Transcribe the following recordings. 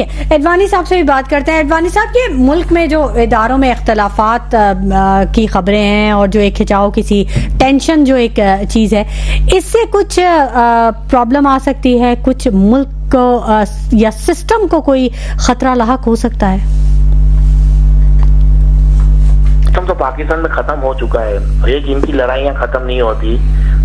एडवानी साहब से भी बात करते हैं। एडवानी साहब, ये मुल्क में जो इदारों में इख्तलाफात की खबरें हैं और जो एक खिंचाव किसी टेंशन जो एक चीज़ है, इससे कुछ प्रॉब्लम आ सकती है, कुछ मुल्क को या सिस्टम को कोई खतरा लाहक हो सकता है? सिस्टम तो पाकिस्तान में खत्म हो चुका है, एक इनकी लड़ाइयाँ खत्म नहीं होती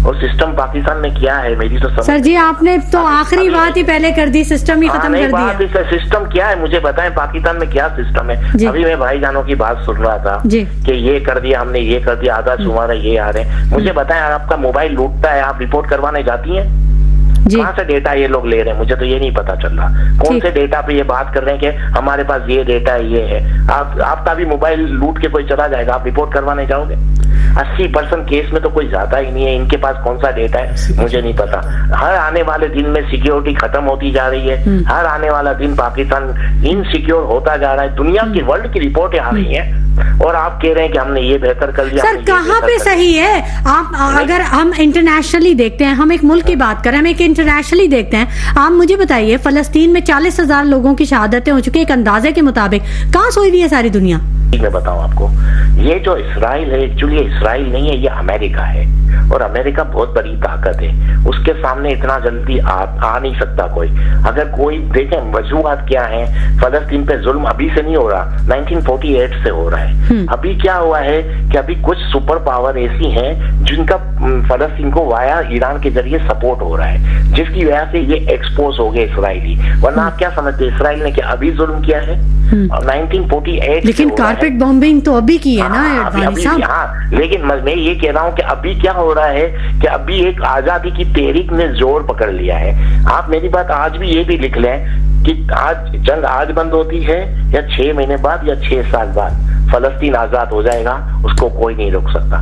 और सिस्टम पाकिस्तान में क्या है मेरी तो समझ। सर जी, आपने तो आखिरी बात ही पहले कर दी, सिस्टम ही खत्म कर दिया। सिस्टम क्या है मुझे बताएं, पाकिस्तान में क्या सिस्टम है? अभी मैं भाईजानों की बात सुन रहा था कि ये कर दिया हमने, ये कर दिया, आधा शुमारा ये आ रहे हैं। मुझे बताएं, आपका मोबाइल लूटता है, आप रिपोर्ट करवाने जाती हैं? कहाँ से डेटा ये लोग ले रहे हैं मुझे तो ये नहीं पता चल रहा। कौन से डेटा पे ये बात कर रहे हैं कि हमारे पास ये डेटा है, ये है। आपका भी मोबाइल लूट के कोई चला जाएगा, आप रिपोर्ट करवाने जाओगे? 80% केस में तो कोई जाता ही नहीं है। इनके पास कौन सा डेटा है मुझे नहीं पता। हर आने वाले दिन में सिक्योरिटी खत्म होती जा रही है, हर आने वाला दिन पाकिस्तान इनसिक्योर होता जा रहा है। दुनिया की वर्ल्ड की रिपोर्टें आ रही हैं और आप कह रहे हैं कि हमने ये बेहतर कर लिया। सर कहाँ पे सही है? आप अगर हम इंटरनेशनली देखते हैं, हम एक मुल्क की बात करें, हम एक इंटरनेशनली देखते हैं, आप मुझे बताइए फलस्तीन में 40,000 लोगों की शहादतें हो चुकी है एक अंदाजे के मुताबिक। कहाँ सोई हुई है सारी दुनिया? मैं बताऊं आपको, ये जो इसराइल है, एक्चुअली इसराइल नहीं है, ये अमेरिका है और अमेरिका बहुत बड़ी ताकत है। उसके सामने इतना जल्दी आ नहीं सकता कोई। अगर कोई देखें वजूहत क्या है, फलस्तीन पे जुल्म अभी से नहीं हो रहा, 1948 से हो रहा है। अभी क्या हुआ है कि अभी कुछ सुपर पावर ऐसी हैं जिनका फलस्तीन को वाया ईरान के जरिए सपोर्ट हो रहा है, जिसकी वजह से ये एक्सपोज हो गए इसराइली। वरना आप क्या समझते हैं इसराइल ने क्या अभी जुल्म किया है? 1948 लेकिन कारपेट बॉम्बिंग तो अभी की है ना एडवानी साहब। हाँ, लेकिन मैं ये कह रहा हूँ कि अभी क्या हो रहा है कि अभी एक आजादी की तहरीक ने जोर पकड़ लिया है। आप मेरी बात आज भी ये भी लिख लें कि आज जंग आज बंद होती है या 6 महीने बाद या 6 साल बाद फलस्तीन आजाद हो जाएगा, उसको कोई नहीं रोक सकता।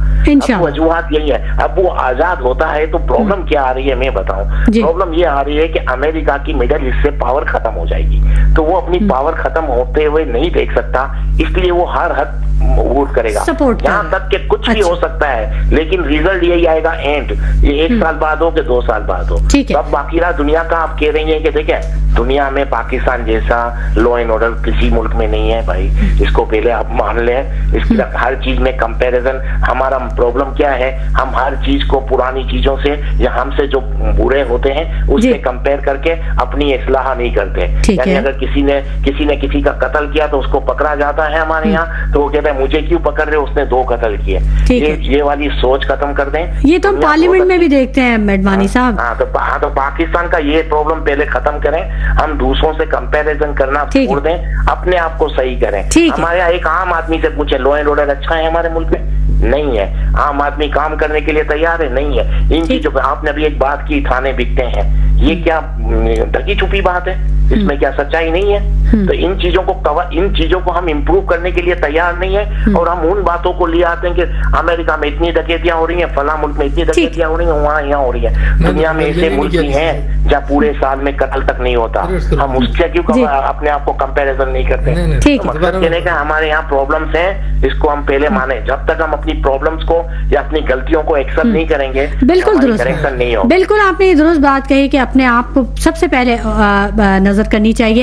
अब वजूहात यही है। अब वो आजाद होता है तो प्रॉब्लम क्या आ रही है मैं बताऊं। प्रॉब्लम ये आ रही है कि अमेरिका की मिडल ईस्ट से पावर खत्म हो जाएगी, तो वो अपनी पावर खत्म होते हुए नहीं देख सकता, इसलिए वो हर हद वोट करेगा। यहाँ तक के कुछ भी हो सकता है, लेकिन रिजल्ट यही आएगा एंड, ये 1 साल बाद हो कि 2 साल बाद हो। तब बाकी रहा दुनिया का। आप कह रही है कि देखे दुनिया में पाकिस्तान जैसा लॉ एंड ऑर्डर किसी मुल्क में नहीं है भाई, इसको पहले आप मान लें। इसकी हर चीज में कंपैरिजन, हमारा प्रॉब्लम क्या है, हम हर चीज को पुरानी चीजों से या हमसे जो बुरे होते हैं उससे कंपेयर करके अपनी इस्लाह नहीं करते। यानी अगर किसी ने किसी का कत्ल किया तो उसको पकड़ा जाता है हमारे यहाँ, तो वो कहते हैं मुझे क्यों पकड़ रहे, उसने 2 कत्ल किए। ये वाली सोच खत्म कर दें। ये तो हम पार्लियामेंट में भी देखते हैं मेडवानी साहब। हाँ, तो पाकिस्तान का ये प्रॉब्लम पहले खत्म करें, हम दूसरों से कंपैरिजन करना छोड़ दें, अपने आप को सही करें। हमारे यहाँ एक आम आदमी से पूछे लॉ एंड ऑर्डर अच्छा है हमारे मुल्क में? नहीं है। आम आदमी काम करने के लिए तैयार है? नहीं है। इन चीजों पे आपने अभी एक बात की, थाने बिकते हैं, ये क्या ढकी छुपी बात है? इसमें क्या सच्चाई नहीं है? तो इन चीजों को हम इम्प्रूव करने के लिए तैयार नहीं है और हम उन बातों को ले आते हैं कि अमेरिका में इतनी डकैतियां हो रही हैं, फला मुल्क में इतनी डकैतियां हो रही हैं, वहाँ यहाँ हो रही है। दुनिया में ऐसे मुल्क हैं जहाँ पूरे साल में कत्ल तक नहीं होता। हम उससे क्यों अपने आप को कंपैरिजन नहीं करते? मतलब कहने का हमारे यहाँ प्रॉब्लम्स हैं, इसको हम पहले माने। जब तक हम अपनी प्रॉब्लम्स को या अपनी गलतियों को एक्सेप्ट नहीं करेंगे, बिल्कुल करेक्शन नहीं होगा। बिल्कुल आपने दुरुस्त बात कही कि अपने आप को सबसे पहले नजर करनी चाहिए।